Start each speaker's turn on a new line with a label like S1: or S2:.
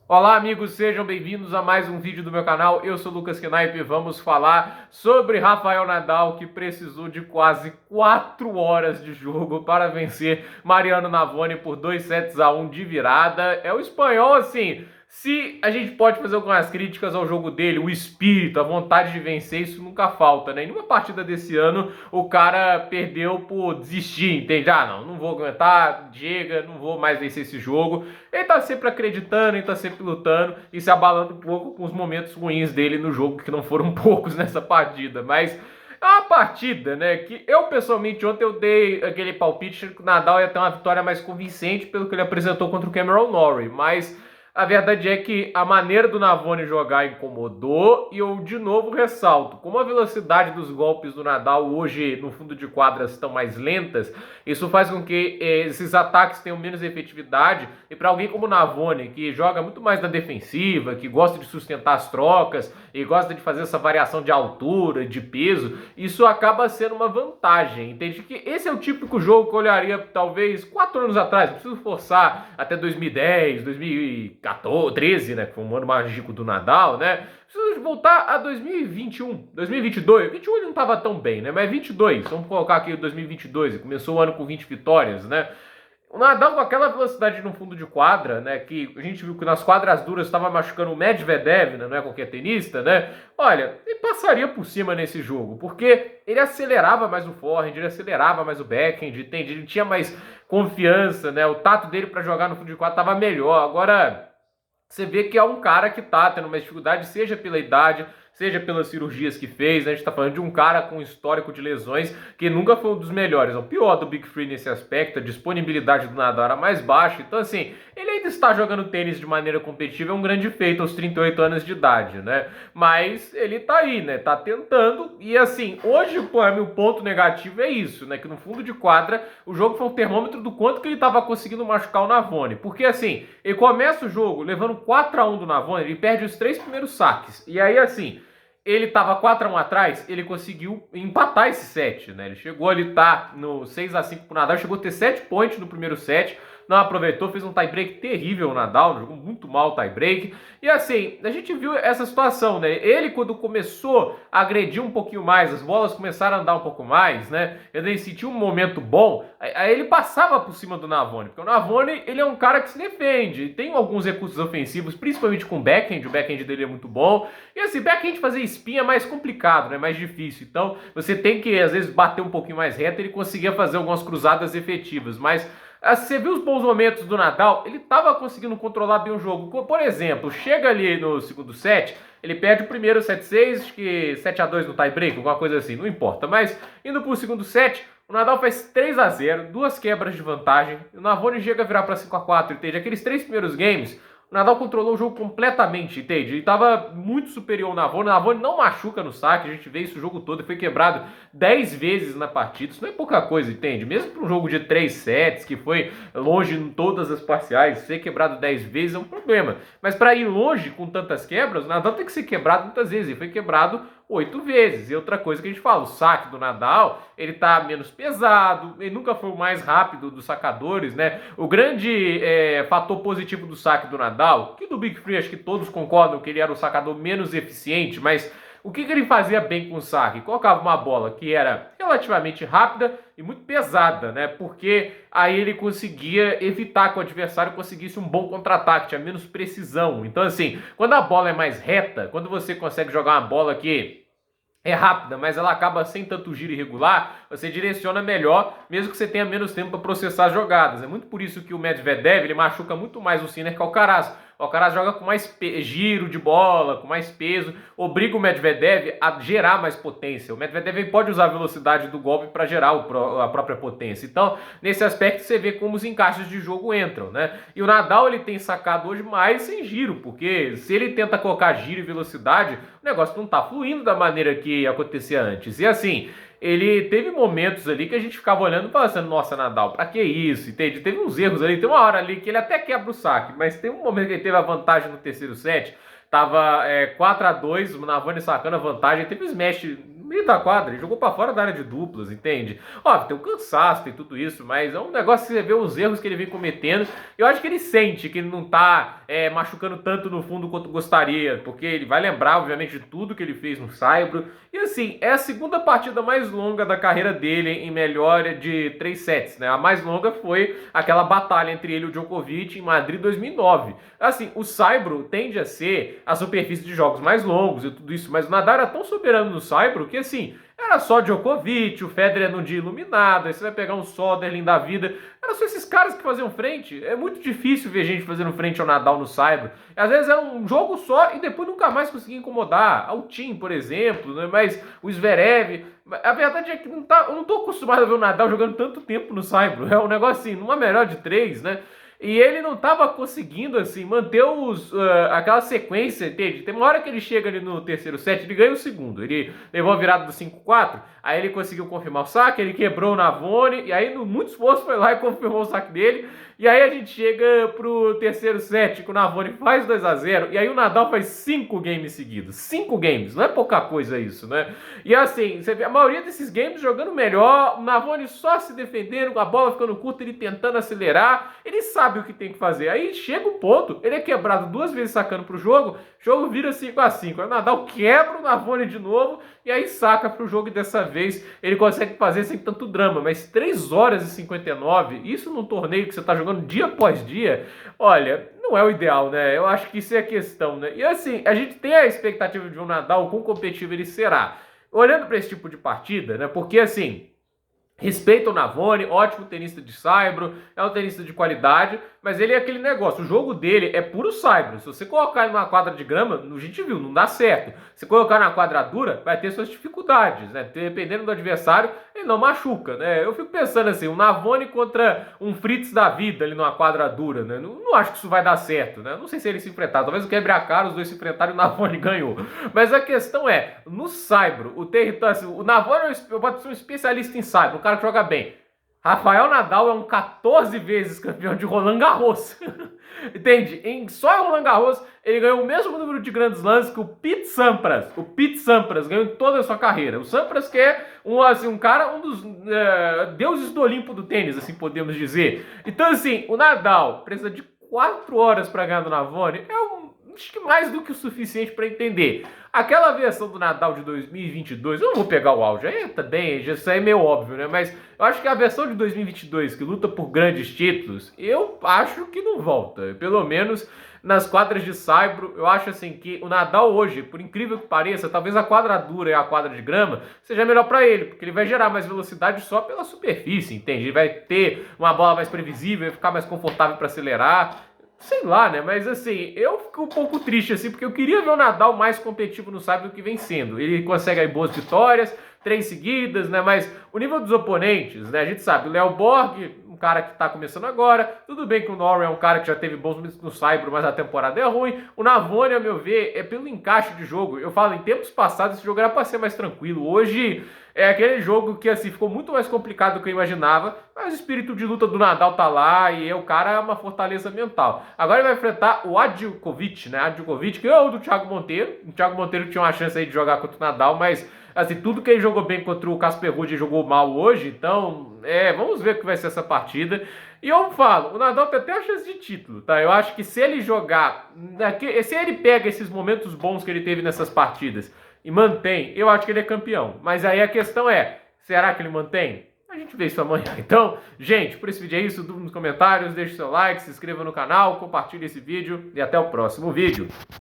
S1: Olá amigos, sejam bem-vindos a mais um vídeo do meu canal. Eu sou o Lucas Knaip e vamos falar sobre Rafael Nadal, que precisou de quase 4 horas de jogo para vencer Mariano Navone por 2 sets a 1 de virada. É o espanhol, assim, se a gente pode fazer algumas críticas ao jogo dele, o espírito, a vontade de vencer, isso nunca falta, né? Em nenhuma partida desse ano o cara perdeu por desistir, entende? Ah, não vou aguentar, chega, não vou mais vencer esse jogo. Ele tá sempre acreditando, ele tá sempre lutando e se abalando um pouco com os momentos ruins dele no jogo, que não foram poucos nessa partida, mas é uma partida, né, que eu pessoalmente ontem eu dei aquele palpite que o Nadal ia ter uma vitória mais convincente pelo que ele apresentou contra o Cameron Norrie, mas a verdade é que a maneira do Navone jogar incomodou e eu de novo ressalto, como a velocidade dos golpes do Nadal hoje no fundo de quadras estão mais lentas, isso faz com que esses ataques tenham menos efetividade e para alguém como o Navone, que joga muito mais na defensiva, que gosta de sustentar as trocas e gosta de fazer essa variação de altura, de peso, isso acaba sendo uma vantagem, entende? Que esse é o típico jogo que eu olharia talvez 4 anos atrás, não preciso forçar até 2010, 2014, 13, né, que foi um ano mágico do Nadal, né? Preciso voltar a 2021, 2022. 21 ele não estava tão bem, né? Mas 22, vamos colocar aqui 2022, começou o ano com 20 vitórias, né? O Nadal com aquela velocidade no fundo de quadra, né, que a gente viu que nas quadras duras estava machucando o Medvedev, né, não é qualquer tenista, né? Olha, ele passaria por cima nesse jogo, porque ele acelerava mais o forehand, ele acelerava mais o backhand, entende? Ele tinha mais confiança, né? O tato dele para jogar no fundo de quadra estava melhor. Agora você vê que é um cara que tá tendo uma dificuldade, seja pela idade, seja pelas cirurgias que fez, né? A gente tá falando de um cara com histórico de lesões que nunca foi um dos melhores, é o pior do Big Three nesse aspecto, a disponibilidade do Nadal era mais baixa, então assim, ele ainda está jogando tênis de maneira competitiva, é um grande feito aos 38 anos de idade, né? Mas ele tá aí, né? Tá tentando, e assim, hoje, pô, meu ponto negativo é isso, né? Que no fundo de quadra, o jogo foi um termômetro do quanto que ele tava conseguindo machucar o Navone, porque assim, ele começa o jogo levando 4 a 1 do Navone, ele perde os 3 primeiros saques, e aí assim, ele estava 4 a 1 atrás, ele conseguiu empatar esse set, né? Ele chegou ali, tá no 6 a 5 pro Nadal, chegou a ter 7 points no primeiro set, não aproveitou, fez um tie-break terrível o Nadal, jogou muito mal o tie-break. E assim, a gente viu essa situação, né? Ele, quando começou a agredir um pouquinho mais, as bolas começaram a andar um pouco mais, né? Ele sentiu um momento bom, aí ele passava por cima do Navone, porque o Navone, ele é um cara que se defende, tem alguns recursos ofensivos, principalmente com o backhand dele é muito bom. E assim, backhand fazer espinha é mais complicado, né? Mais difícil. Então, você tem que, às vezes, bater um pouquinho mais reto, ele conseguia fazer algumas cruzadas efetivas, mas você viu os bons momentos do Nadal? Ele estava conseguindo controlar bem o jogo. Por exemplo, chega ali no segundo set, ele perde o primeiro 7-6, acho que 7 a 2 no tie-break, alguma coisa assim, não importa. Mas indo para o segundo set, o Nadal faz 3 a 0, 2 quebras de vantagem. O Navone chega a virar para 5 a 4, entende? Aqueles 3 primeiros games, o Nadal controlou o jogo completamente, entende? Ele estava muito superior ao Navone. O Navone não machuca no saque, a gente vê isso o jogo todo. Ele foi quebrado 10 vezes na partida. Isso não é pouca coisa, entende? Mesmo para um jogo de 3 sets, que foi longe em todas as parciais, ser quebrado 10 vezes é um problema. Mas para ir longe com tantas quebras, o Nadal tem que ser quebrado muitas vezes. Ele foi quebrado 8 vezes. E outra coisa que a gente fala, o saque do Nadal, ele tá menos pesado, ele nunca foi o mais rápido dos sacadores, né? O grande fator positivo do saque do Nadal, que do Big Three acho que todos concordam que ele era o sacador menos eficiente, mas o que ele fazia bem com o saque? Colocava uma bola que era relativamente rápida e muito pesada, né? Porque aí ele conseguia evitar que o adversário conseguisse um bom contra-ataque, tinha menos precisão. Então, assim, quando a bola é mais reta, quando você consegue jogar uma bola que é rápida, mas ela acaba sem tanto giro irregular, você direciona melhor, mesmo que você tenha menos tempo para processar as jogadas. É muito por isso que o Medvedev ele machuca muito mais o Sinner que o Alcaraz. O Alcaraz joga com mais giro de bola, com mais peso, obriga o Medvedev a gerar mais potência. O Medvedev pode usar a velocidade do golpe para gerar a própria potência. Então, nesse aspecto, você vê como os encaixes de jogo entram, né? E o Nadal ele tem sacado hoje mais sem giro, porque se ele tenta colocar giro e velocidade, o negócio não está fluindo da maneira que acontecia antes. E assim, ele teve momentos ali que a gente ficava olhando e falando, nossa, Nadal, pra que isso? Entende? Teve uns erros ali, tem uma hora ali que ele até quebra o saque, mas tem um momento que ele teve a vantagem no terceiro set, tava 4 a 2, o Navone sacando a vantagem, teve um smash no meio da quadra, ele jogou pra fora da área de duplas, entende? Óbvio, tem o cansaço, tem tudo isso, mas é um negócio que você vê os erros que ele vem cometendo. Eu acho que ele sente que ele não tá machucando tanto no fundo quanto gostaria, porque ele vai lembrar, obviamente, de tudo que ele fez no Saibro. E assim, é a segunda partida mais longa da carreira dele em melhor de 3 sets, né? A mais longa foi aquela batalha entre ele e o Djokovic em Madrid 2009. Assim, o Saibro tende a ser a superfície de jogos mais longos e tudo isso, mas o Nadal era tão soberano no Saibro que assim, era só Djokovic, o Federer num dia iluminado, aí você vai pegar um Soderling da vida. Era só esses caras que faziam frente. É muito difícil ver gente fazendo frente ao Nadal no Saibro. Às vezes era um jogo só e depois nunca mais conseguia incomodar. O Tim, por exemplo, né? Mas o Zverev. A verdade é que eu não tô acostumado a ver o Nadal jogando tanto tempo no Saibro. É um negócio assim, numa melhor de 3, né? E ele não estava conseguindo, assim, manter aquela sequência, entende? Tem uma hora que ele chega ali no terceiro set, ele ganha o segundo. Ele levou a virada do 5-4, aí ele conseguiu confirmar o saque, ele quebrou o Navone, e aí, no muito esforço, foi lá e confirmou o saque dele. E aí a gente chega pro terceiro set, que o Navone faz 2-0, e aí o Nadal faz 5 games seguidos. 5 games, não é pouca coisa isso, né? E assim, você vê a maioria desses games jogando melhor, o Navone só se defendendo, com a bola ficando curta, ele tentando acelerar, ele sabe o que tem que fazer. Aí chega o ponto, ele é quebrado 2 vezes sacando pro jogo, o jogo vira 5-5. Aí o Nadal quebra o Navone de novo, e aí saca pro jogo, e dessa vez ele consegue fazer sem tanto drama. Mas 3 horas e 59, isso num torneio que você tá jogando dia após dia, olha, não é o ideal, né? Eu acho que isso é a questão, né? E assim, a gente tem a expectativa de um Nadal, quão competitivo ele será. Olhando para esse tipo de partida, né? Porque assim, respeita o Navone, ótimo tenista de saibro, é um tenista de qualidade, mas ele é aquele negócio, o jogo dele é puro saibro. Se você colocar ele numa quadra de grama, a gente viu, não dá certo. Se colocar na quadra dura, vai ter suas dificuldades, né? Dependendo do adversário, ele não machuca, né? Eu fico pensando assim, um Navone contra um Fritz da vida ali numa quadra dura, né? Não acho que isso vai dar certo, né? Não sei se eles se enfrentaram, talvez o quebre a cara, os dois se enfrentaram e o Navone ganhou. Mas a questão é, no saibro, o território, assim, o Navone pode ser um especialista em saibro, um cara que joga bem. Rafael Nadal é um 14 vezes campeão de Roland Garros. Entende? Só em Roland Garros ele ganhou o mesmo número de grandes lances que o Pete Sampras. O Pete Sampras ganhou em toda a sua carreira. O Sampras que é um cara, um dos deuses do Olimpo do tênis, assim podemos dizer. Então assim, o Nadal precisa de 4 horas para ganhar do Navone. Acho que mais do que o suficiente para entender. Aquela versão do Nadal de 2022, eu não vou pegar o auge, aí também, isso aí é meio óbvio, né? Mas eu acho que a versão de 2022, que luta por grandes títulos, eu acho que não volta. Pelo menos nas quadras de saibro, eu acho assim que o Nadal hoje, por incrível que pareça, talvez a quadra dura e a quadra de grama seja melhor para ele, porque ele vai gerar mais velocidade só pela superfície, entende? Ele vai ter uma bola mais previsível, vai ficar mais confortável para acelerar. Sei lá, né? Mas assim, eu fico um pouco triste assim, porque eu queria ver o Nadal mais competitivo no saibro do que vem sendo. Ele consegue aí boas vitórias, 3 seguidas, né? Mas o nível dos oponentes, né? A gente sabe, o Léo Borg, um cara que tá começando agora. Tudo bem que o Norrie é um cara que já teve bons momentos no saibro, mas a temporada é ruim. O Navone, a meu ver, é pelo encaixe de jogo. Eu falo, em tempos passados esse jogo era pra ser mais tranquilo. Hoje é aquele jogo que assim ficou muito mais complicado do que eu imaginava, mas o espírito de luta do Nadal tá lá e o cara é uma fortaleza mental. Agora ele vai enfrentar o Adilkovic, né? Adilkovic, que é o do Thiago Monteiro. O Thiago Monteiro tinha uma chance aí de jogar contra o Nadal, mas assim, tudo que ele jogou bem contra o Casper Ruud jogou mal hoje, então vamos ver o que vai ser essa partida. E eu falo, o Nadal tem até a chance de título, tá? Eu acho que se ele jogar, se ele pega esses momentos bons que ele teve nessas partidas e mantém, eu acho que ele é campeão. Mas aí a questão é, será que ele mantém? A gente vê isso amanhã. Então, gente, por esse vídeo é isso. Dúvida nos comentários, deixe seu like, se inscreva no canal, compartilhe esse vídeo e até o próximo vídeo.